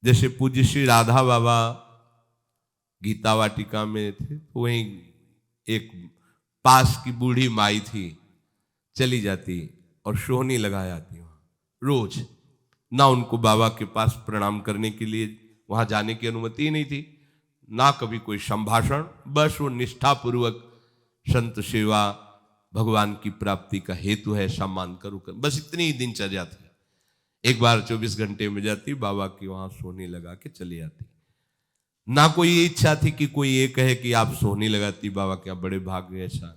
जैसे पूज्य श्री राधा बाबा गीता वाटिका में थे, तो वहीं एक पास की बूढ़ी माई थी, चली जाती और सोहनी लगा जाती वहां रोज। ना उनको बाबा के पास प्रणाम करने के लिए वहां जाने की अनुमति ही नहीं थी, ना कभी कोई संभाषण, बस वो निष्ठापूर्वक संत सेवा भगवान की प्राप्ति का हेतु है ऐसा मानकर, बस इतनी ही दिनचर्या थी। एक बार 24 घंटे में जाती, बाबा की वहां सोहनी लगा के चली आती। ना कोई ये इच्छा थी कि कोई ये कहे कि आप सोहनी लगाती बाबा, क्या बड़े भाग्य, ऐसा।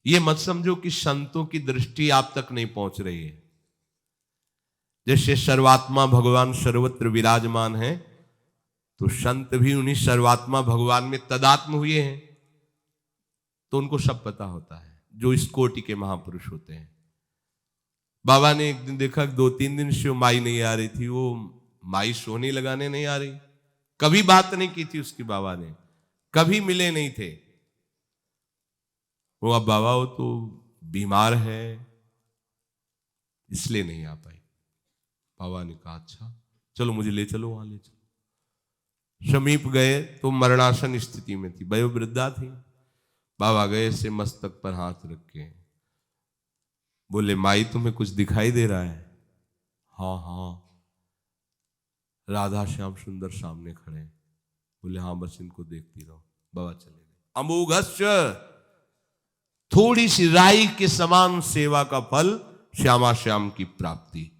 ये मत समझो कि संतों की दृष्टि आप तक नहीं पहुंच रही है। जैसे सर्वात्मा भगवान सर्वत्र विराजमान है, तो संत भी उन्हीं सर्वात्मा भगवान में तदात्म हुए हैं, तो उनको सब पता होता है, जो इस कोटि के महापुरुष होते हैं। बाबा ने एक दिन देखा 2-3 दिन से माई नहीं आ रही थी, वो माई सोहनी लगाने नहीं आ रही, कभी बात नहीं की थी उसकी बाबा ने, कभी मिले नहीं थे वो। अब बाबा वो तो बीमार है इसलिए नहीं आ पाई। बाबा ने कहा अच्छा चलो मुझे ले चलो, वहां ले चलो। समीप गए तो मरणासन स्थिति में थी, वयोवृद्धा थी। बाबा गए से मस्तक पर हाथ रख के बोले, माई तुम्हें कुछ दिखाई दे रहा है? हाँ हाँ, राधा श्याम सुंदर सामने खड़े हैं। बोले हाँ बस इनको देखती रहो। बाबा चले गए। अमोघस्य, थोड़ी सी राई के समान सेवा का फल, श्यामा श्याम की प्राप्ति।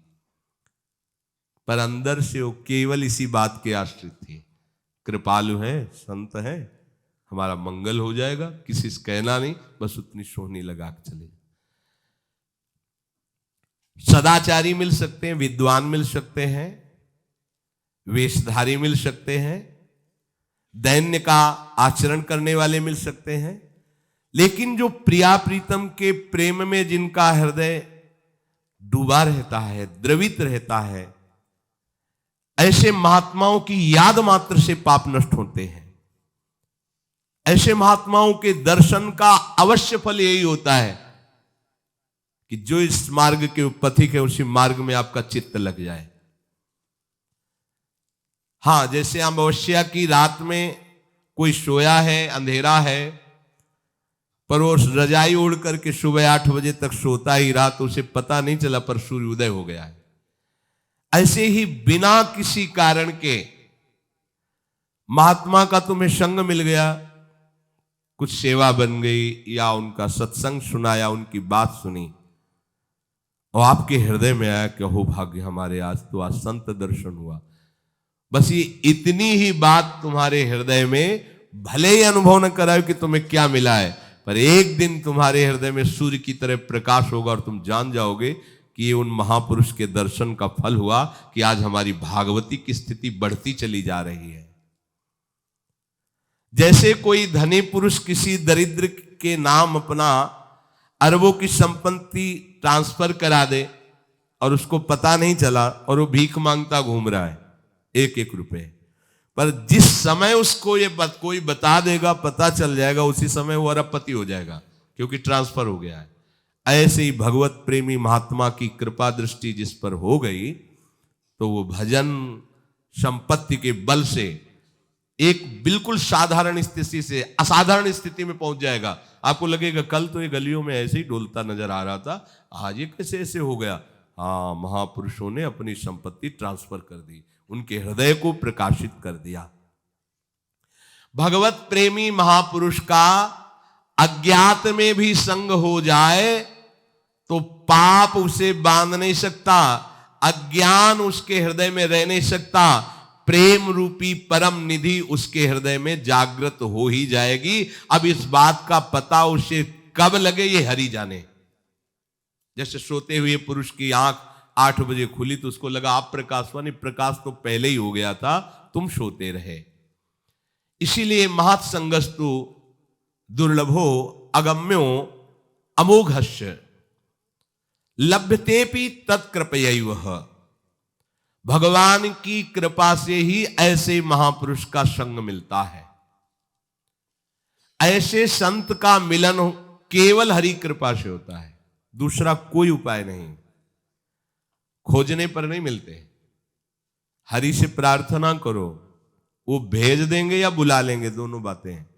पर अंदर से वो केवल इसी बात के आश्रित थी, कृपालु है, संत है, हमारा मंगल हो जाएगा, किसी से कहना नहीं, बस उतनी सोहनी लगा के चले। सदाचारी मिल सकते हैं, विद्वान मिल सकते हैं, वेशधारी मिल सकते हैं, दैन्य का आचरण करने वाले मिल सकते हैं, लेकिन जो प्रिया प्रीतम के प्रेम में जिनका हृदय डूबा रहता है, द्रवित रहता है, ऐसे महात्माओं की याद मात्र से पाप नष्ट होते हैं। ऐसे महात्माओं के दर्शन का अवश्य फल यही होता है कि जो इस मार्ग के पथिक है उसी मार्ग में आपका चित्त लग जाए। हां, जैसे अमावस्या की रात में कोई सोया है, अंधेरा है, पर वो रजाई ओढ़ करके सुबह 8 बजे तक सोता ही रहा, तो उसे पता नहीं चला पर सूर्य उदय हो गया है। ऐसे ही बिना किसी कारण के महात्मा का तुम्हें संग मिल गया, कुछ सेवा बन गई, या उनका सत्संग सुना, या उनकी बात सुनी, और आपके हृदय में आया कि हो भाग्य हमारे, आज तो आज संत दर्शन हुआ। बस ये इतनी ही बात तुम्हारे हृदय में भले ही अनुभव न कराओ कि तुम्हें क्या मिला है, पर एक दिन तुम्हारे हृदय में सूर्य की तरह प्रकाश होगा और तुम जान जाओगे कि ये उन महापुरुष के दर्शन का फल हुआ कि आज हमारी भागवती की स्थिति बढ़ती चली जा रही है। जैसे कोई धनी पुरुष किसी दरिद्र के नाम अपना अरबों की संपत्ति ट्रांसफर करा दे और उसको पता नहीं चला, और वो भीख मांगता घूम रहा है 1-1 रुपए, पर जिस समय उसको ये कोई बता देगा, पता चल जाएगा, उसी समय वो अरबपति हो जाएगा, क्योंकि ट्रांसफर हो गया है। ऐसे ही भगवत प्रेमी महात्मा की कृपा दृष्टि जिस पर हो गई, तो वो भजन संपत्ति के बल से एक बिल्कुल साधारण स्थिति से असाधारण स्थिति में पहुंच जाएगा। आपको लगेगा कल तो ये गलियों में ऐसे ही डोलता नजर आ रहा था, आज ये कैसे ऐसे हो गया? हाँ, महापुरुषों ने अपनी संपत्ति ट्रांसफर कर दी, उनके हृदय को प्रकाशित कर दिया। भगवत प्रेमी महापुरुष का अज्ञात में भी संग हो जाए तो पाप उसे बांध नहीं सकता, अज्ञान उसके हृदय में रह नहीं सकता, प्रेम रूपी परम निधि उसके हृदय में जागृत हो ही जाएगी। अब इस बात का पता उसे कब लगे ये हरि जाने। जैसे सोते हुए पुरुष की आंख 8 बजे खुली तो उसको लगा आप प्रकाश हुआ, नहीं, प्रकाश तो पहले ही हो गया था, तुम सोते रहे। इसीलिए महत्संगस्तु दुर्लभो अगम्यो अमोघस्य लभ्यतेपि तत्कृपयैव। भगवान की कृपा से ही ऐसे महापुरुष का संग मिलता है। ऐसे संत का मिलन केवल हरि कृपा से होता है, दूसरा कोई उपाय नहीं, खोजने पर नहीं मिलते। हरि से प्रार्थना करो, वो भेज देंगे या बुला लेंगे, दोनों बातें हैं।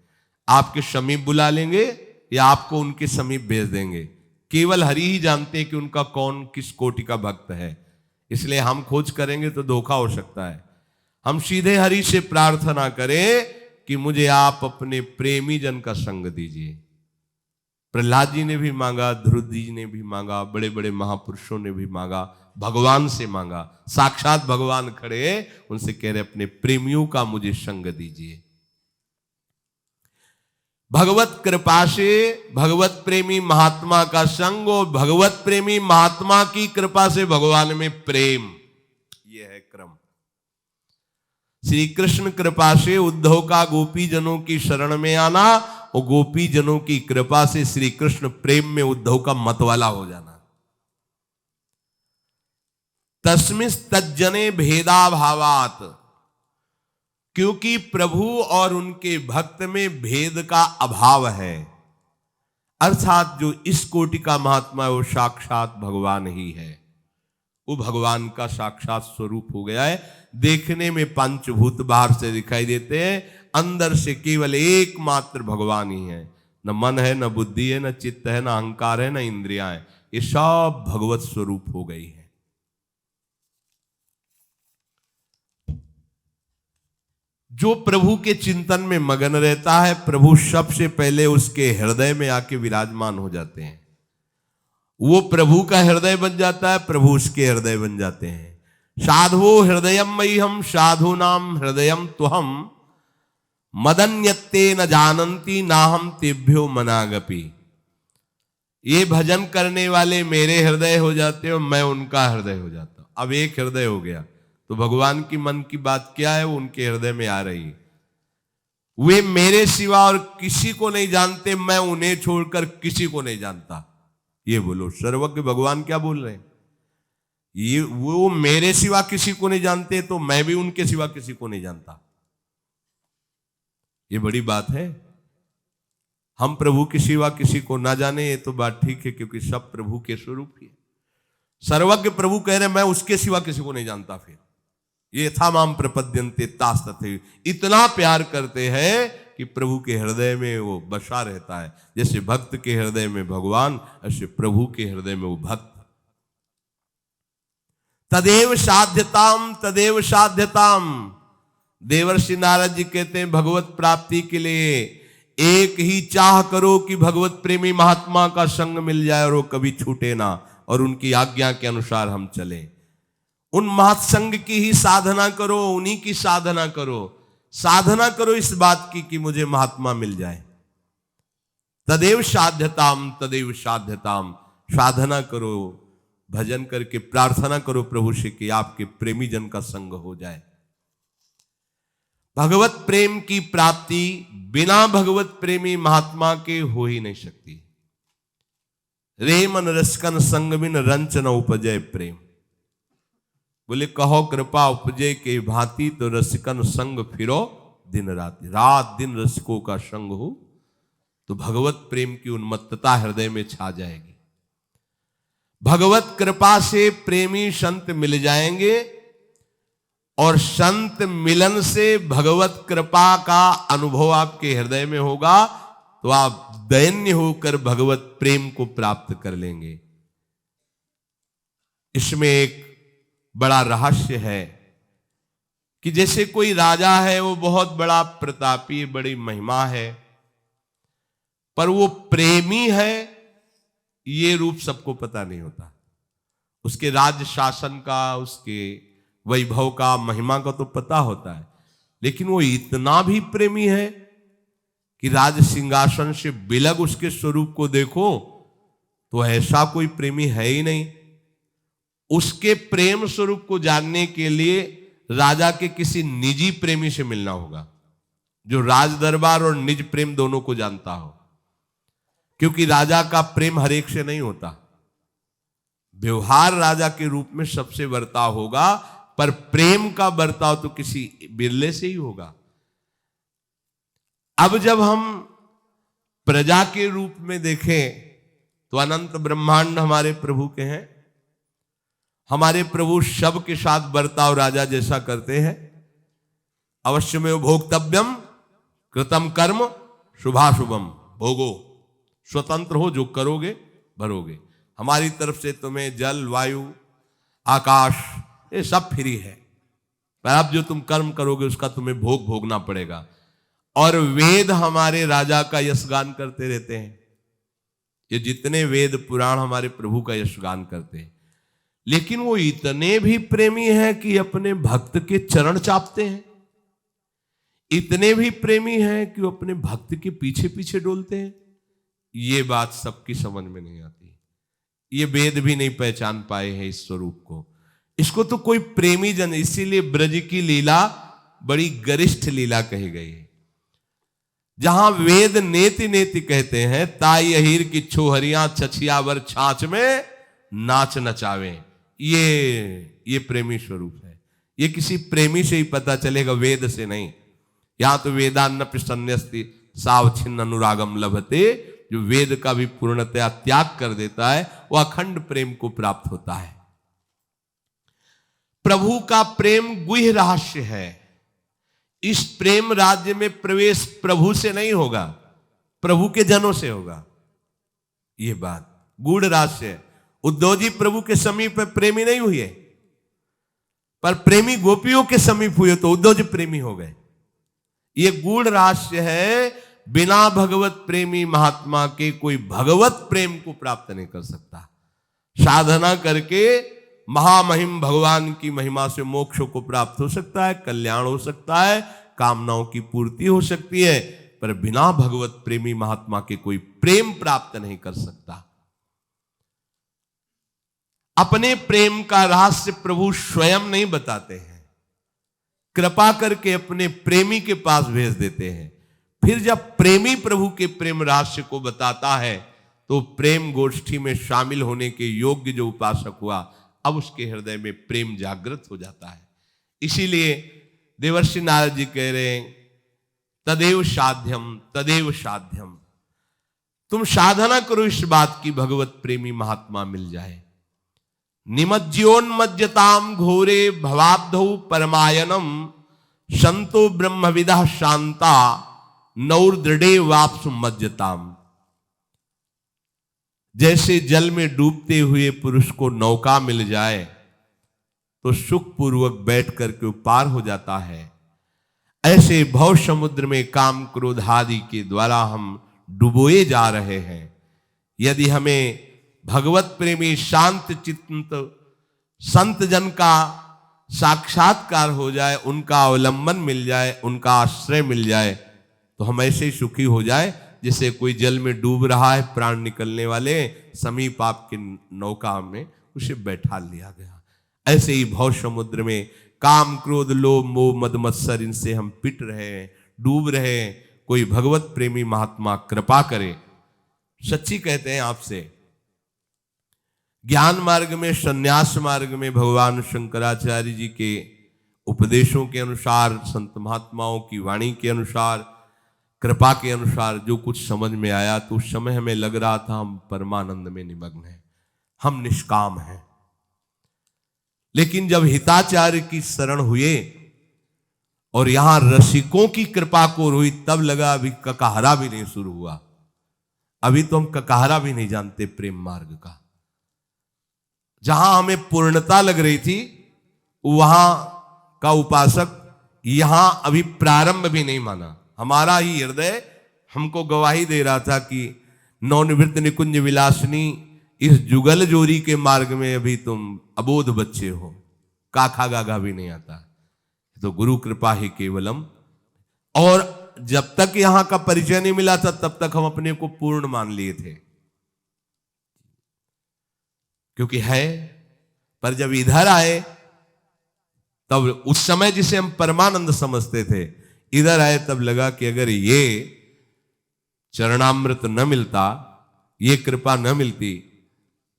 आपके समीप बुला लेंगे या आपको उनके समीप भेज देंगे। केवल हरि ही जानते हैं कि उनका कौन किस कोटि का भक्त है, इसलिए हम खोज करेंगे तो धोखा हो सकता है। हम सीधे हरि से प्रार्थना करें कि मुझे आप अपने प्रेमी जन का संग दीजिए। प्रहलाद जी ने भी मांगा, ध्रुव जी ने भी मांगा, बड़े बड़े महापुरुषों ने भी मांगा, भगवान से मांगा। साक्षात भगवान खड़े उनसे कह रहे अपने प्रेमियों का मुझे संग दीजिए। भगवत कृपा से भगवत प्रेमी महात्मा का संग और भगवत प्रेमी महात्मा की कृपा से भगवान में प्रेम, यह है क्रम। श्री कृष्ण कृपा से उद्धव का गोपी जनों की शरण में आना और गोपी जनों की कृपा से श्री कृष्ण प्रेम में उद्धव का मतवाला हो जाना। तस्मिस् तज्जने भेदाभावात, क्योंकि प्रभु और उनके भक्त में भेद का अभाव है, अर्थात जो इस कोटि का महात्मा है वो साक्षात भगवान ही है। वो भगवान का साक्षात स्वरूप हो गया है। देखने में पंचभूत बाहर से दिखाई देते हैं, अंदर से केवल एकमात्र भगवान ही है। न मन है, न बुद्धि है, न चित्त है, न अहंकार है, न इंद्रियां है, ये सब भगवत स्वरूप हो गई है। जो प्रभु के चिंतन में मगन रहता है, प्रभु सबसे पहले उसके हृदय में आके विराजमान हो जाते हैं। वो प्रभु का हृदय बन जाता है, प्रभु उसके हृदय बन जाते हैं। साधवो हृदयम मह्यम साधु नाम हृदयम तुहम मदन्यत्ते न जानन्ति नाहम तेभ्यो मनागपि। ये भजन करने वाले मेरे हृदय हो जाते हैं और मैं उनका हृदय हो जाता हूं। अब एक हृदय हो गया तो भगवान की मन की बात क्या है वो उनके हृदय में आ रही है। वे मेरे सिवा और किसी को नहीं जानते, मैं उन्हें छोड़कर किसी को नहीं जानता। ये बोलो, सर्वज्ञ भगवान क्या बोल रहे हैं? ये वो मेरे सिवा किसी को नहीं जानते तो मैं भी उनके सिवा किसी को नहीं जानता। ये बड़ी बात है। हम प्रभु के सिवा किसी को ना जाने ये तो बात ठीक है, क्योंकि सब प्रभु के स्वरूप ही है। सर्वज्ञ प्रभु कह रहे मैं उसके सिवा किसी को नहीं जानता। फिर ये था माम प्रपद्यन्ते तास तथे, इतना प्यार करते हैं कि प्रभु के हृदय में वो बसा रहता है। जैसे भक्त के हृदय में भगवान, ऐसे प्रभु के हृदय में वो भक्त। तदेव साध्यताम तदेव साध्यताम। देवर्षि नारद जी कहते हैं भगवत प्राप्ति के लिए एक ही चाह करो कि भगवत प्रेमी महात्मा का संग मिल जाए और वो कभी छूटे ना, और उनकी आज्ञा के अनुसार हम चलें। उन महत्संग की ही साधना करो, उन्हीं की साधना करो। साधना करो इस बात की कि मुझे महात्मा मिल जाए। तदेव साध्यताम तदेव साध्यताम। साधना करो, भजन करके प्रार्थना करो प्रभु से कि आपके प्रेमी जन का संग हो जाए। भगवत प्रेम की प्राप्ति बिना भगवत प्रेमी महात्मा के हो ही नहीं सकती। रे मन रसकन संग बिन रंच न उपजय प्रेम। बोले कहो कृपा उपजय के भांति, तो रसिकन संग फिरो दिन रात। रात दिन रसिकों का संग हो तो भगवत प्रेम की उन्मत्तता हृदय में छा जाएगी। भगवत कृपा से प्रेमी संत मिल जाएंगे और संत मिलन से भगवत कृपा का अनुभव आपके हृदय में होगा तो आप दैन्य होकर भगवत प्रेम को प्राप्त कर लेंगे। इसमें एक बड़ा रहस्य है कि जैसे कोई राजा है, वो बहुत बड़ा प्रतापी, बड़ी महिमा है, पर वो प्रेमी है ये रूप सबको पता नहीं होता। उसके राज्य शासन का, उसके वैभव का, महिमा का तो पता होता है, लेकिन वो इतना भी प्रेमी है कि राज सिंहासन से बिलग उसके स्वरूप को देखो तो ऐसा कोई प्रेमी है ही नहीं। उसके प्रेम स्वरूप को जानने के लिए राजा के किसी निजी प्रेमी से मिलना होगा, जो राज दरबार और निज प्रेम दोनों को जानता हो। क्योंकि राजा का प्रेम हर एक से नहीं होता। व्यवहार राजा के रूप में सबसे बर्ताव होगा, पर प्रेम का बर्ताव तो किसी बिरले से ही होगा। अब जब हम प्रजा के रूप में देखें तो अनंत ब्रह्मांड हमारे प्रभु के हैं। हमारे प्रभु शव के साथ बर्ताव राजा जैसा करते हैं। अवश्य में भोक्तव्यम कृतम कर्म शुभाशुभम भोगो, स्वतंत्र हो, जो करोगे भरोगे। हमारी तरफ से तुम्हें जल, वायु, आकाश ये सब फ्री है, पर अब जो तुम कर्म करोगे उसका तुम्हें भोग भोगना पड़ेगा। और वेद हमारे राजा का यशगान करते रहते हैं। ये जितने वेद पुराण हमारे प्रभु का यशगान करते हैं, लेकिन वो इतने भी प्रेमी हैं कि अपने भक्त के चरण चापते हैं, इतने भी प्रेमी हैं कि वो अपने भक्त के पीछे पीछे डोलते हैं। ये बात सबकी समझ में नहीं आती, ये वेद भी नहीं पहचान पाए हैं इस स्वरूप को। इसको तो कोई प्रेमी जन, इसीलिए ब्रज की लीला बड़ी गरिष्ठ लीला कही गई है। जहां वेद नेति नेति कहते हैं, ताई अहीर की छोहरियां छछियावर छाछ में नाच नचावे, ये प्रेमी स्वरूप है। ये किसी प्रेमी से ही पता चलेगा, वेद से नहीं। यहां तो वेदान्न प्रसन्नस्ति सावच्छिन्न अनुरागम लभते, जो वेद का भी पूर्णतया त्याग कर देता है वो अखंड प्रेम को प्राप्त होता है। प्रभु का प्रेम गुह्य रहस्य है। इस प्रेम राज्य में प्रवेश प्रभु से नहीं होगा, प्रभु के जनों से होगा। यह बात गूढ़ रहस्य है। उद्धव जी प्रभु के समीप प्रेमी नहीं हुए, पर प्रेमी गोपियों के समीप हुए तो उद्धव जी प्रेमी हो गए। यह गूढ़ रहस्य है। बिना भगवत प्रेमी महात्मा के कोई भगवत प्रेम को प्राप्त नहीं कर सकता। साधना करके महामहिम भगवान की महिमा से मोक्ष को प्राप्त हो सकता है, कल्याण हो सकता है, कामनाओं की पूर्ति हो सकती है, पर बिना भगवत प्रेमी महात्मा के कोई प्रेम प्राप्त नहीं कर सकता। अपने प्रेम का रहस्य प्रभु स्वयं नहीं बताते हैं, कृपा करके अपने प्रेमी के पास भेज देते हैं। फिर जब प्रेमी प्रभु के प्रेम रहस्य को बताता है तो प्रेम गोष्ठी में शामिल होने के योग्य जो उपासक हुआ, अब उसके हृदय में प्रेम जागृत हो जाता है। इसीलिए देवर्षि नारद जी कह रहे हैं, तदेव साध्यम तदेव साध्यम। तुम साधना करो इस बात की भगवत प्रेमी महात्मा मिल जाए। निमज्योन्मज्जताम घोरे भवाब्धौ परमायनम संतो ब्रह्मविदा शांता नौर्दृढ़े वाप्सु मज्जताम। जैसे जल में डूबते हुए पुरुष को नौका मिल जाए तो सुख पूर्वक बैठ करके पार हो जाता है, ऐसे भव समुद्र में काम क्रोध आदि के द्वारा हम डुबोए जा रहे हैं। यदि हमें भगवत प्रेमी शांत चित्त संत जन का साक्षात्कार हो जाए, उनका अवलंबन मिल जाए, उनका आश्रय मिल जाए, तो हम ऐसे ही सुखी हो जाए जैसे कोई जल में डूब रहा है, प्राण निकलने वाले, समीप आपके नौका में उसे बैठा लिया गया। ऐसे ही भव समुद्र में काम क्रोध लोभ मोह मद मत्सर, इनसे हम पिट रहे हैं, डूब रहे हैं। कोई भगवत प्रेमी महात्मा कृपा करे। सच्ची कहते हैं आपसे, ज्ञान मार्ग में, संन्यास मार्ग में भगवान शंकराचार्य जी के उपदेशों के अनुसार, संत महात्माओं की वाणी के अनुसार, कृपा के अनुसार जो कुछ समझ में आया, तो उस समय हमें लग रहा था हम परमानंद में निमग्न हैं, हम निष्काम हैं। लेकिन जब हिताचार्य की शरण हुए और यहां रसिकों की कृपा को हुई, तब लगा अभी ककाहरा भी नहीं शुरू हुआ। अभी तो हम ककाहरा भी नहीं जानते प्रेम मार्ग का। जहां हमें पूर्णता लग रही थी वहां का उपासक यहां अभी प्रारंभ भी नहीं माना। हमारा ही हृदय हमको गवाही दे रहा था कि नवनिवृत्त निकुंज विलासिनी, इस जुगल जोरी के मार्ग में अभी तुम अबोध बच्चे हो, काखा गागा भी नहीं आता। तो गुरु कृपा ही केवलम। और जब तक यहां का परिचय नहीं मिला था तब तक हम अपने को पूर्ण मान लिए थे, क्योंकि है। पर जब इधर आए तब उस समय जिसे हम परमानंद समझते थे, इधर आए तब लगा कि अगर ये चरणामृत न मिलता, ये कृपा न मिलती,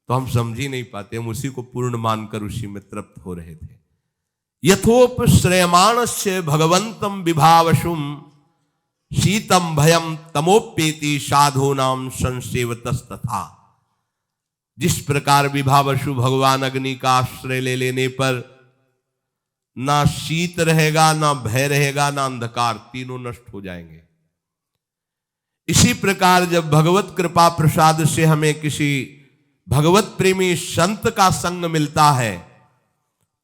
तो हम समझ ही नहीं पाते। हम उसी को पूर्ण मानकर उसी में तृप्त हो रहे थे। यथोप श्रेयमाणस्य भगवंतम विभावशुम शीतम भयम तमोप्येति साधूनाम संसेवतस्तथा। जिस प्रकार विभावसु भगवान अग्नि का आश्रय ले लेने पर ना शीत रहेगा, ना भय रहेगा, ना अंधकार, तीनों नष्ट हो जाएंगे। इसी प्रकार जब भगवत कृपा प्रसाद से हमें किसी भगवत प्रेमी संत का संग मिलता है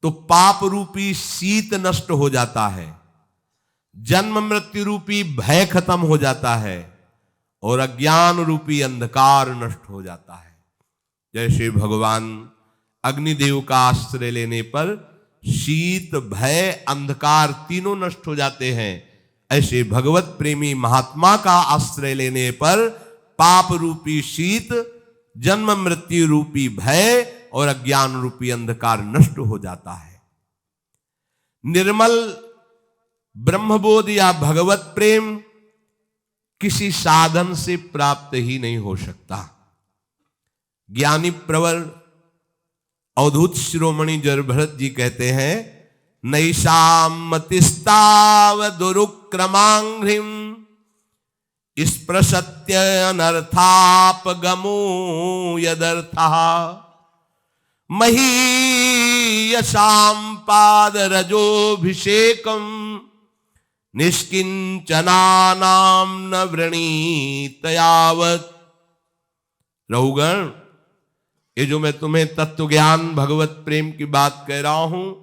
तो पाप रूपी शीत नष्ट हो जाता है, जन्म मृत्यु रूपी भय खत्म हो जाता है और अज्ञान रूपी अंधकार नष्ट हो जाता है। जैसे भगवान अग्निदेव का आश्रय लेने पर शीत भय अंधकार तीनों नष्ट हो जाते हैं, ऐसे भगवत प्रेमी महात्मा का आश्रय लेने पर पाप रूपी शीत, जन्म मृत्यु रूपी भय और अज्ञान रूपी अंधकार नष्ट हो जाता है। निर्मल ब्रह्मबोध या भगवत प्रेम किसी साधन से प्राप्त ही नहीं हो सकता। ज्ञानी प्रवर अवधूत शिरोमणि जड़भरत जी कहते हैं, नैषाम मतिस्ताव दुरुक्रमांघ्रिम स्पृशत्य अनर्थापगमो यदर्थः महीयसाम पादरजोभिषेकम निष्किंचनानाम न वृणीत यावत्। रहुगण, ये जो मैं तुम्हें तत्व ज्ञान भगवत प्रेम की बात कह रहा हूं,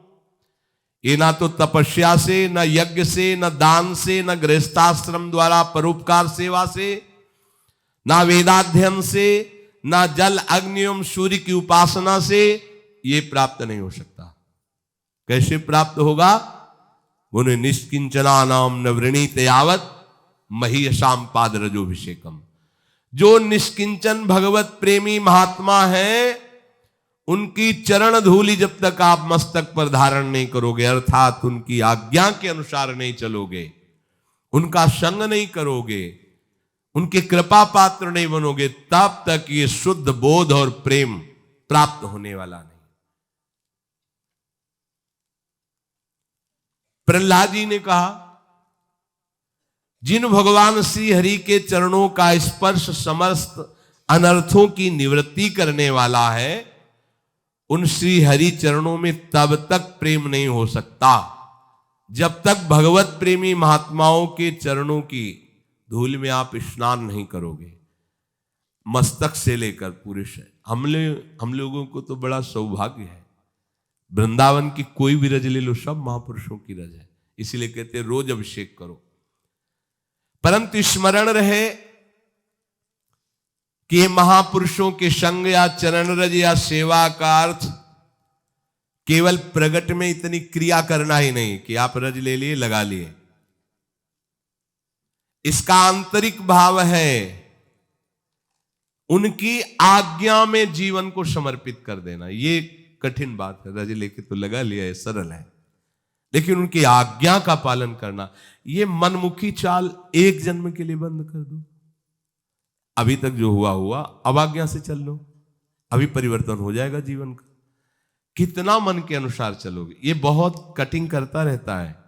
ये ना तो तपस्या से, न यज्ञ से, न दान से, न गृहस्थाश्रम द्वारा परोपकार सेवा से, ना वेदाध्ययन से, ना जल अग्नि एवं सूर्य की उपासना से ये प्राप्त नहीं हो सकता। कैसे प्राप्त होगा? उन्हें निष्किंचना नाम न वृणीत यावत महीयसाम पादरजोभिषेकम। जो निष्किंचन भगवत प्रेमी महात्मा है, उनकी चरण धूलि जब तक आप मस्तक पर धारण नहीं करोगे, अर्थात उनकी आज्ञा के अनुसार नहीं चलोगे, उनका संग नहीं करोगे, उनके कृपा पात्र नहीं बनोगे, तब तक ये शुद्ध बोध और प्रेम प्राप्त होने वाला नहीं। प्रहलाद जी ने कहा, जिन भगवान श्री हरि के चरणों का स्पर्श समस्त अनर्थों की निवृत्ति करने वाला है, उन श्री हरि चरणों में तब तक प्रेम नहीं हो सकता जब तक भगवत प्रेमी महात्माओं के चरणों की धूल में आप स्नान नहीं करोगे, मस्तक से लेकर पूरे शरीर। हम लोगों को तो बड़ा सौभाग्य है, वृंदावन की कोई भी रज ले लो, सब महापुरुषों की रज है, इसीलिए कहते हैं रोज अभिषेक करो। परंतु स्मरण रहे कि ये महापुरुषों के संग या चरण रज या सेवा का अर्थ केवल प्रगट में इतनी क्रिया करना ही नहीं कि आप रज ले लिए लगा लिए। इसका आंतरिक भाव है उनकी आज्ञा में जीवन को समर्पित कर देना। ये कठिन बात है, रज लेके तो लगा लिया है, सरल है, लेकिन उनकी आज्ञा का पालन करना, ये मनमुखी चाल एक जन्म के लिए बंद कर दो। अभी तक जो हुआ हुआ, अब आज्ञा से चल लो, अभी परिवर्तन हो जाएगा जीवन का। कितना मन के अनुसार चलोगे, ये बहुत कटिंग करता रहता है।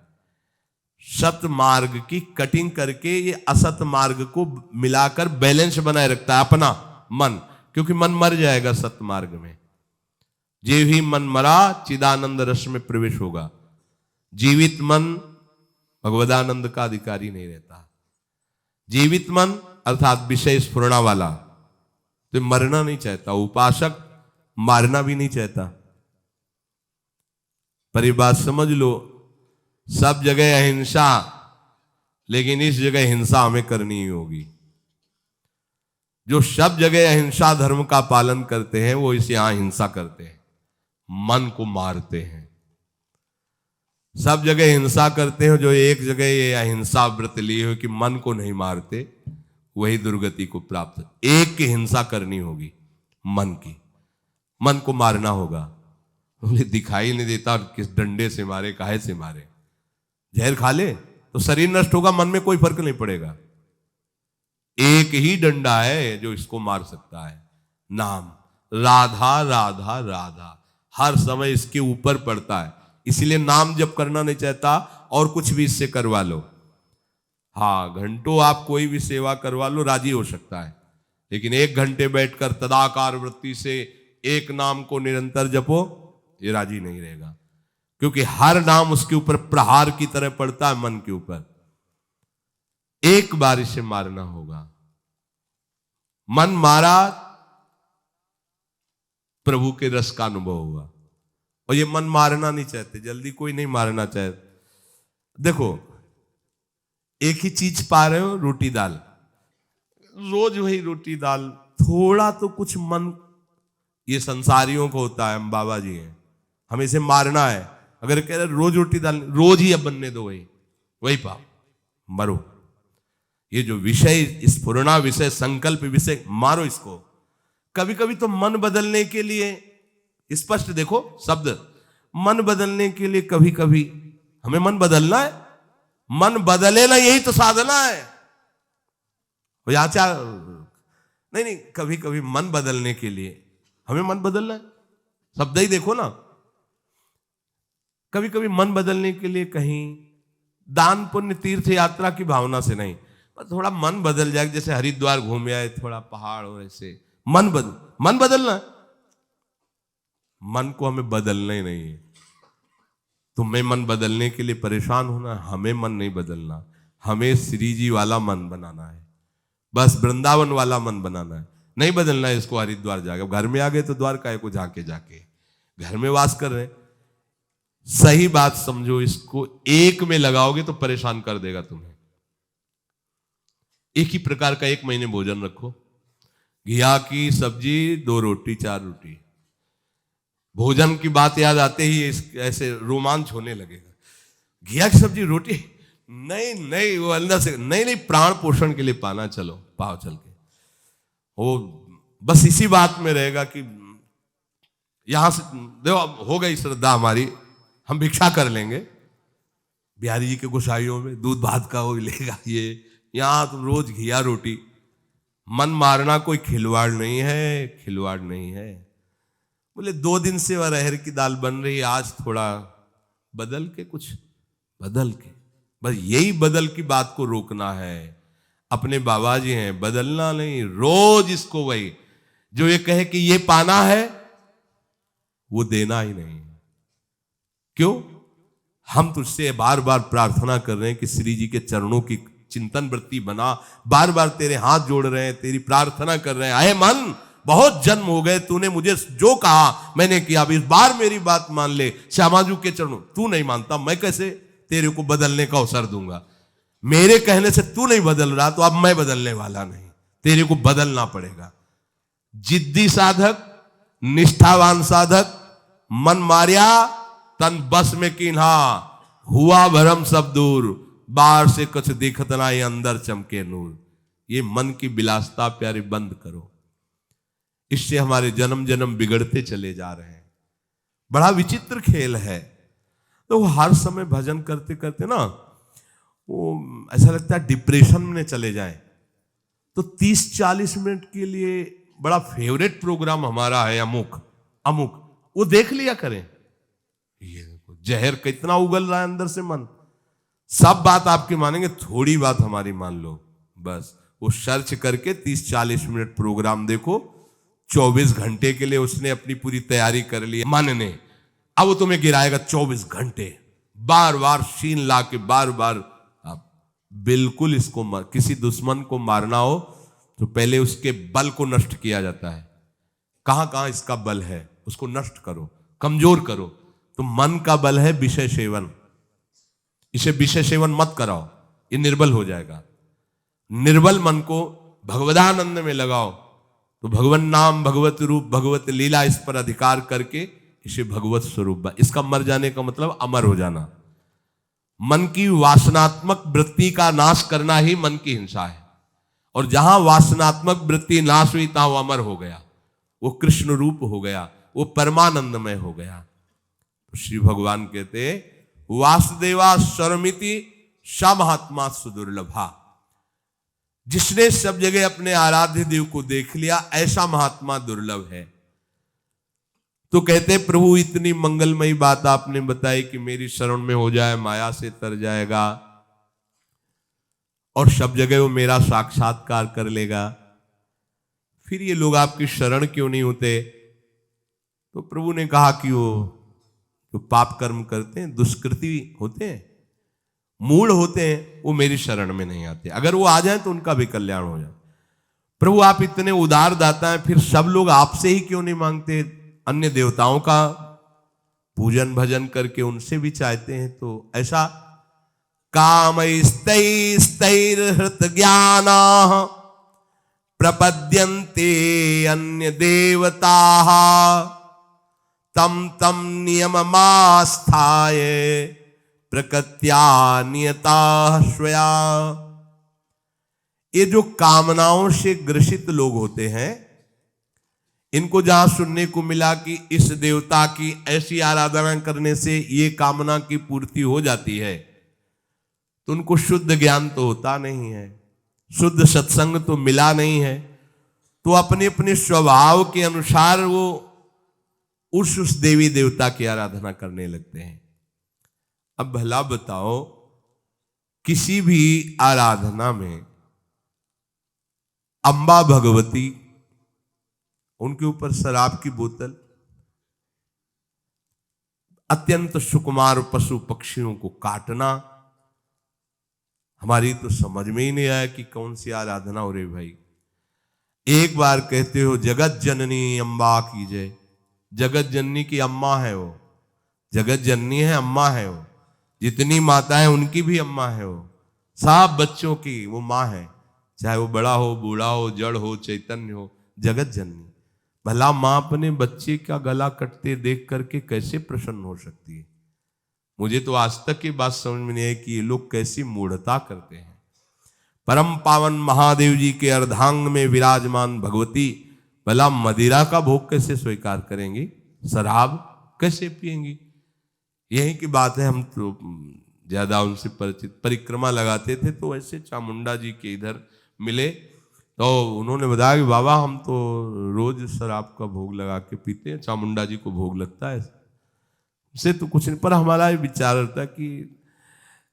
सत मार्ग की कटिंग करके ये असत मार्ग को मिलाकर बैलेंस बनाए रखता है अपना मन, क्योंकि मन मर जाएगा सत मार्ग में। जे भी मन मरा चिदानंद रस में प्रवेश होगा। जीवित मन भगवदानंद का अधिकारी नहीं रहता। जीवित मन अर्थात विषय स्फुरणा वाला तो मरना नहीं चाहता, उपासक मारना भी नहीं चाहता। पर ये बात समझ लो, सब जगह अहिंसा, लेकिन इस जगह हिंसा हमें करनी ही होगी। जो सब जगह अहिंसा धर्म का पालन करते हैं वो इसे यहां हिंसा करते हैं, मन को मारते हैं। सब जगह हिंसा करते हैं, जो एक जगह ये अहिंसा व्रत लिए हो कि मन को नहीं मारते, वही दुर्गति को प्राप्त। एक की हिंसा करनी होगी, मन की, मन को मारना होगा। बोले दिखाई नहीं देता, किस डंडे से मारे, काहे से मारे, जहर खा ले तो शरीर नष्ट होगा, मन में कोई फर्क नहीं पड़ेगा। एक ही डंडा है जो इसको मार सकता है, नाम। राधा राधा राधा हर समय इसके ऊपर पड़ता है, इसलिए नाम जप करना नहीं चाहता, और कुछ भी इससे करवा लो। हाँ, घंटों आप कोई भी सेवा करवा लो, राजी हो सकता है, लेकिन 1 घंटे बैठकर तदाकार वृत्ति से एक नाम को निरंतर जपो, ये राजी नहीं रहेगा, क्योंकि हर नाम उसके ऊपर प्रहार की तरह पड़ता है मन के ऊपर। एक बार इसे मारना होगा। मन मारा, प्रभु के रस का अनुभव हुआ। और ये मन मारना नहीं चाहते, जल्दी कोई नहीं मारना चाहते। देखो, एक ही चीज पा रहे हो, रोटी दाल, रोज वही रोटी दाल, थोड़ा तो कुछ मन, ये संसारियों को होता है, हम बाबा जी हैं, हमें इसे मारना है। अगर कह रहे रोज रोटी दाल, रोज ही अब बनने दो, वही पाओ, मरो। ये जो विषय, स्फुरणा विषय, संकल्प विषय, मारो इसको। कभी कभी तो मन बदलने के लिए, स्पष्ट देखो शब्द, मन बदलने के लिए कभी कभी हमें मन बदलना है। मन बदले ना, यही तो साधना है। आचार नहीं नहीं, कभी कभी मन बदलने के लिए हमें मन बदलना है। शब्द ही देखो ना, कभी कभी मन बदलने के लिए कहीं दान पुण्य तीर्थ यात्रा की भावना से नहीं, थोड़ा मन बदल जाए, जैसे हरिद्वार घूम आए, थोड़ा पहाड़ और ऐसे मन बदलना है। मन को हमें बदलना ही नहीं है। तुम्हें मन बदलने के लिए परेशान होना है, हमें मन नहीं बदलना, हमें श्री जी वाला मन बनाना है, बस वृंदावन वाला मन बनाना है। नहीं बदलना है इसको हरिद्वार जाके, घर में आ गए तो द्वारका को जाके घर में वास कर रहे। सही बात समझो, इसको एक में लगाओगे तो परेशान कर देगा तुम्हें। एक ही प्रकार का 1 महीने भोजन रखो, घिया की सब्जी, 2 रोटी 4 रोटी। भोजन की बात याद आते ही ऐसे रोमांच होने लगेगा। घिया की सब्जी रोटी, नहीं वो अंदर से नहीं, प्राण पोषण के लिए पाना, चलो पाओ चल के। वो बस इसी बात में रहेगा कि यहां से देखो हो गई श्रद्धा हमारी, हम भिक्षा कर लेंगे। बिहारी जी के गोसाइयों में दूध भात का वो लेगा, ये यहां तुम रोज घिया रोटी। मन मारना कोई खिलवाड़ नहीं है, खिलवाड़ नहीं है। बोले 2 दिन से अरहर की दाल बन रही है, आज थोड़ा बदल के, कुछ बदल के, बस यही बदल की बात को रोकना है। अपने बाबा जी हैं, बदलना नहीं, रोज इसको वही जो ये कहे कि ये पाना है, वो देना ही नहीं। क्यों? हम तुझसे बार बार प्रार्थना कर रहे हैं कि श्री जी के चरणों की चिंतन वृत्ति बना, बार बार तेरे हाथ जोड़ रहे हैं, तेरी प्रार्थना कर रहे हैं। अहे मन, बहुत जन्म हो गए, तूने मुझे जो कहा मैंने किया, अब इस बार मेरी बात मान ले। श्यामाजू के चरणों, तू नहीं मानता, मैं कैसे तेरे को बदलने का अवसर दूंगा? मेरे कहने से तू नहीं बदल रहा, तो अब मैं बदलने वाला नहीं, तेरे को बदलना पड़ेगा। जिद्दी साधक, निष्ठावान साधक, मन मारिया तन बस में किन्हा, हुआ भरम सब दूर, बाहर से कुछ दिखत ना, ये अंदर चमके नूर। ये मन की विलासता प्यारे बंद करो, इससे हमारे जन्म जन्म बिगड़ते चले जा रहे हैं। बड़ा विचित्र खेल है। तो वो हर समय भजन करते करते ना, वो ऐसा लगता है डिप्रेशन में चले जाए। तो 30-40 मिनट के लिए बड़ा फेवरेट प्रोग्राम हमारा है अमुक, वो देख लिया करें। ये जहर कितना उगल रहा है अंदर से मन, सब बात आपकी मानेंगे, थोड़ी बात हमारी मान लो। बस वो सर्च करके 30-40 मिनट प्रोग्राम देखो, 24 घंटे के लिए उसने अपनी पूरी तैयारी कर ली मन ने। अब वो तुम्हें गिराएगा 24 घंटे, बार बार शीन ला के, बार बार। बिल्कुल इसको किसी दुश्मन को मारना हो तो पहले उसके बल को नष्ट किया जाता है। कहां कहां इसका बल है उसको नष्ट करो, कमजोर करो। तो मन का बल है विषय सेवन, इसे विषय सेवन मत कराओ, ये निर्बल हो जाएगा। निर्बल मन को भगवदानंद में लगाओ, तो भगवन नाम, भगवत रूप, भगवत लीला, इस पर अधिकार करके इसे भगवत स्वरूप। इसका मर जाने का मतलब अमर हो जाना। मन की वासनात्मक वृत्ति का नाश करना ही मन की हिंसा है। और जहां वासनात्मक वृत्ति नाश हुई, तहां वो अमर हो गया, वो कृष्ण रूप हो गया, वो परमानंदमय हो गया। तो श्री भगवान कहते, वासुदेवा सर्वमिति सा महात्मा सुदुर्लभा। जिसने सब जगह अपने आराध्य देव को देख लिया, ऐसा महात्मा दुर्लभ है। तो कहते प्रभु इतनी मंगलमयी बात आपने बताई कि मेरी शरण में हो जाए, माया से तर जाएगा और सब जगह वो मेरा साक्षात्कार कर लेगा। फिर ये लोग आपकी शरण क्यों नहीं होते? तो प्रभु ने कहा कि वो जो पाप कर्म करते हैं, दुष्कृति होते हैं, मूढ़ होते हैं, वो मेरी शरण में नहीं आते। अगर वो आ जाए तो उनका भी कल्याण हो जाए। प्रभु आप इतने उदार दाता हैं, फिर सब लोग आपसे ही क्यों नहीं मांगते? अन्य देवताओं का पूजन भजन करके उनसे भी चाहते हैं। तो ऐसा कामैस्तैस्तैर्हृत ज्ञाना प्रपद्यन्ते अन्य देवताः तम तम नियममास्थाय प्रकृत्या नियता स्वया। ये जो कामनाओं से ग्रसित लोग होते हैं, इनको जहां सुनने को मिला कि इस देवता की ऐसी आराधना करने से ये कामना की पूर्ति हो जाती है, तो उनको शुद्ध ज्ञान तो होता नहीं है, शुद्ध सत्संग तो मिला नहीं है, तो अपने अपने स्वभाव के अनुसार वो उस देवी देवता की आराधना करने लगते हैं। अब भला बताओ, किसी भी आराधना में अंबा भगवती, उनके ऊपर शराब की बोतल, अत्यंत सुकुमार पशु पक्षियों को काटना, हमारी तो समझ में ही नहीं आया कि कौन सी आराधना हो रही भाई। एक बार कहते हो जगत जननी अम्बा की जय। जगत जननी की अम्मा है वो, जगत जननी है, अम्मा है वो। जितनी माता है उनकी भी अम्मा है वो, सब बच्चों की वो माँ है, चाहे वो बड़ा हो, बूढ़ा हो, जड़ हो, चैतन्य हो, जगत जननी। भला माँ अपने बच्चे का गला कटते देख करके कैसे प्रसन्न हो सकती है? मुझे तो आज तक की बात समझ में नहीं आई कि ये लोग कैसी मूढ़ता करते हैं। परम पावन महादेव जी के अर्धांग में विराजमान भगवती भला मदिरा का भोग कैसे स्वीकार करेंगी? शराब कैसे पिएंगी? यही की बात है। हम तो ज्यादा उनसे परिचित, परिक्रमा लगाते थे तो ऐसे चामुंडा जी के इधर मिले तो उन्होंने बताया कि बाबा हम तो रोज शराब का भोग लगा के पीते हैं, चामुंडा जी को भोग लगता है, से तो कुछ नहीं। पर हमारा ये विचार रहता कि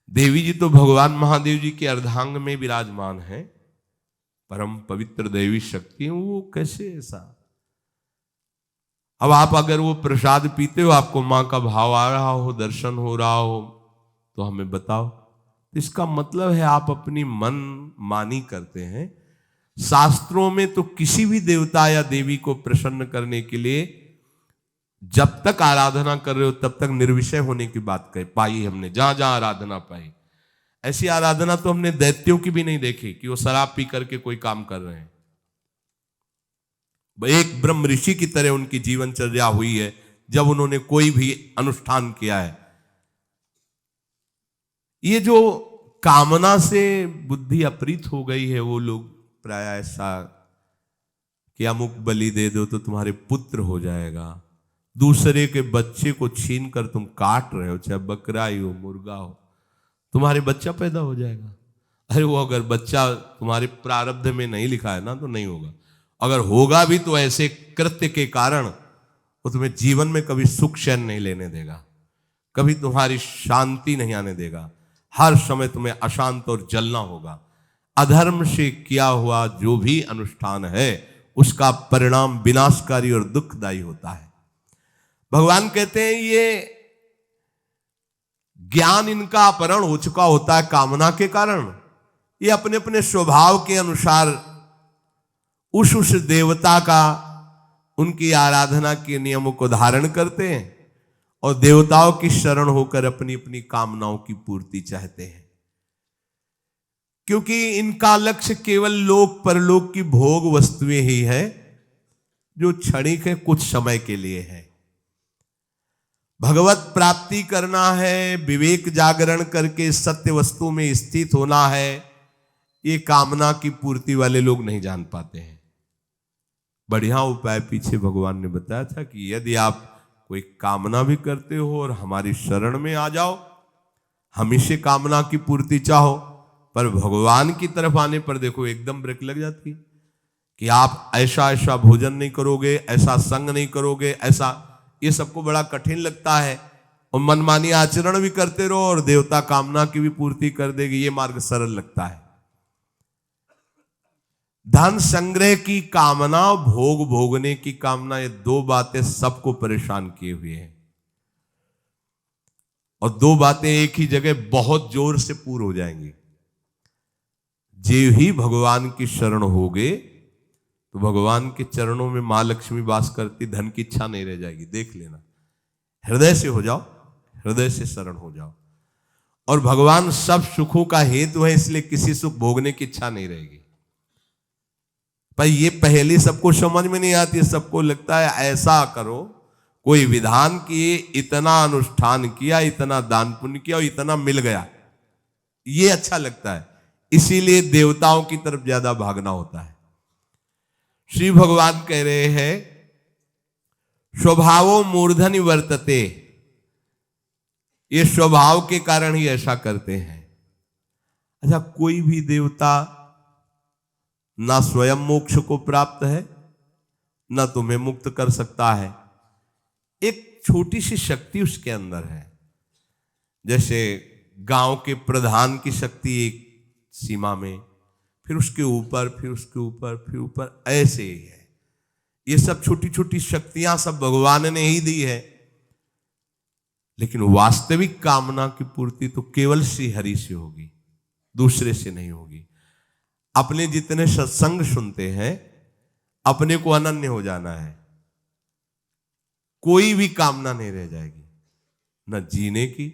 देवी जी तो भगवान महादेव जी के अर्धांग में विराजमान है, परम पवित्र देवी शक्ति है, वो कैसे ऐसा? अब आप अगर वो प्रसाद पीते हो, आपको माँ का भाव आ रहा हो, दर्शन हो रहा हो, तो हमें बताओ। इसका मतलब है आप अपनी मन मानी करते हैं। शास्त्रों में तो किसी भी देवता या देवी को प्रसन्न करने के लिए जब तक आराधना कर रहे हो तब तक निर्विषय होने की बात कही पाई हमने, जहां जहां आराधना पाई। ऐसी आराधना तो हमने दैत्यों की भी नहीं देखी कि वो शराब पी करके कोई काम कर रहे हैं। एक ब्रह्म ऋषि की तरह उनकी जीवनचर्या हुई है जब उन्होंने कोई भी अनुष्ठान किया है। ये जो कामना से बुद्धि अपरीत हो गई है, वो लोग प्राय ऐसा कि अमुक बलि दे दो तो तुम्हारे पुत्र हो जाएगा, दूसरे के बच्चे को छीन कर तुम काट रहे हो, चाहे बकरा ही हो, मुर्गा हो, तुम्हारे बच्चा पैदा हो जाएगा। अरे वो अगर बच्चा तुम्हारे प्रारब्ध में नहीं लिखा है ना तो नहीं होगा, अगर होगा भी तो ऐसे कृत्य के कारण वो तुम्हें जीवन में कभी सुख चैन नहीं लेने देगा, कभी तुम्हारी शांति नहीं आने देगा, हर समय तुम्हें अशांत और जलना होगा। अधर्म से किया हुआ जो भी अनुष्ठान है उसका परिणाम विनाशकारी और दुखदायी होता है। भगवान कहते हैं ये ज्ञान इनका अपहरण हो चुका होता है कामना के कारण। ये अपने अपने स्वभाव के अनुसार उस देवता का, उनकी आराधना के नियमों को धारण करते हैं और देवताओं की शरण होकर अपनी अपनी कामनाओं की पूर्ति चाहते हैं, क्योंकि इनका लक्ष्य केवल लोक परलोक की भोग वस्तुएं ही है जो क्षणिक है, कुछ समय के लिए है। भगवत प्राप्ति करना है, विवेक जागरण करके सत्य वस्तु में स्थित होना है, ये कामना की पूर्ति वाले लोग नहीं जान पाते हैं। बढ़िया उपाय पीछे भगवान ने बताया था कि यदि आप कोई कामना भी करते हो और हमारी शरण में आ जाओ, हम इसे कामना की पूर्ति चाहो, पर भगवान की तरफ आने पर देखो एकदम ब्रेक लग जाती है कि आप ऐसा ऐसा भोजन नहीं करोगे, ऐसा संग नहीं करोगे, ऐसा, ये सबको बड़ा कठिन लगता है और मनमानी आचरण भी करते रहो और देवता कामना की भी पूर्ति कर देगी, ये मार्ग सरल लगता है। धन संग्रह की कामना, भोग भोगने की कामना, ये दो बातें सबको परेशान किए हुए हैं। और दो बातें एक ही जगह बहुत जोर से पूर्ण हो जाएंगी। जे ही भगवान की शरण होगे तो भगवान के चरणों में मां लक्ष्मी वास करती, धन की इच्छा नहीं रह जाएगी। देख लेना, हृदय से हो जाओ, हृदय से शरण हो जाओ। और भगवान सब सुखों का हेतु है, इसलिए किसी सुख भोगने की इच्छा नहीं रहेगी। पर ये पहली सबको समझ में नहीं आती है। सबको लगता है ऐसा करो, कोई विधान किए, इतना अनुष्ठान किया, इतना दान पुण्य किया और इतना मिल गया, ये अच्छा लगता है। इसीलिए देवताओं की तरफ ज्यादा भागना होता है। श्री भगवान कह रहे हैं स्वभावो मूर्धनि वर्तते, ये स्वभाव के कारण ही ऐसा करते हैं। अच्छा, कोई भी देवता ना स्वयं मोक्ष को प्राप्त है, ना तुम्हें मुक्त कर सकता है। एक छोटी सी शक्ति उसके अंदर है। जैसे गांव के प्रधान की शक्ति एक सीमा में, फिर उसके ऊपर, फिर उसके ऊपर, फिर ऊपर, ऐसे ही है। ये सब छोटी छोटी शक्तियां सब भगवान ने ही दी है। लेकिन वास्तविक कामना की पूर्ति तो केवल श्री हरि से होगी, दूसरे से नहीं होगी। अपने जितने सत्संग सुनते हैं, अपने को अनन्य हो जाना है, कोई भी कामना नहीं रह जाएगी, न जीने की,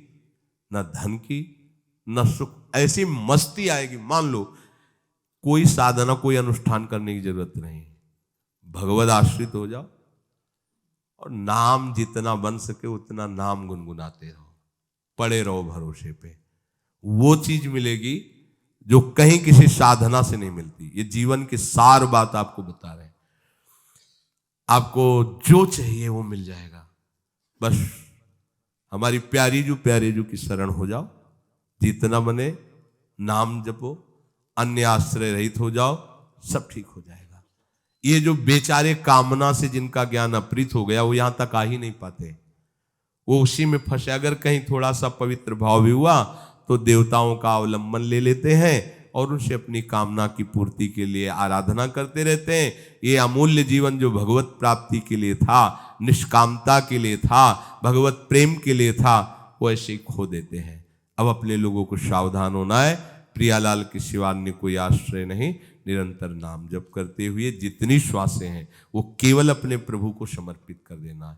न धन की, न सुख। ऐसी मस्ती आएगी। मान लो कोई साधना, कोई अनुष्ठान करने की जरूरत नहीं, भगवद आश्रित हो जाओ और नाम जितना बन सके उतना नाम गुनगुनाते रहो, पड़े रहो भरोसे पे। वो चीज मिलेगी जो कहीं किसी साधना से नहीं मिलती। ये जीवन की सार बात आपको बता रहे हैं। आपको जो चाहिए वो मिल जाएगा। बस हमारी प्यारी जो की शरण हो जाओ, जितना बने नाम जपो, अन्य आश्रय रहित हो जाओ, सब ठीक हो जाएगा। ये जो बेचारे कामना से जिनका ज्ञान अपृत हो गया, वो यहां तक आ ही नहीं पाते, वो उसी में फंसे। अगर कहीं थोड़ा सा पवित्र भाव भी हुआ तो देवताओं का अवलंबन ले लेते हैं और उनसे अपनी कामना की पूर्ति के लिए आराधना करते रहते हैं। ये अमूल्य जीवन जो भगवत प्राप्ति के लिए था, निष्कामता के लिए था, भगवत प्रेम के लिए था, वो ऐसे ही खो देते हैं। अब अपने लोगों को सावधान होना है। प्रियालाल के सिवा अन्य कोई आश्रय नहीं। निरंतर नाम जप करते हुए जितनी श्वासें हैं वो केवल अपने प्रभु को समर्पित कर देना है।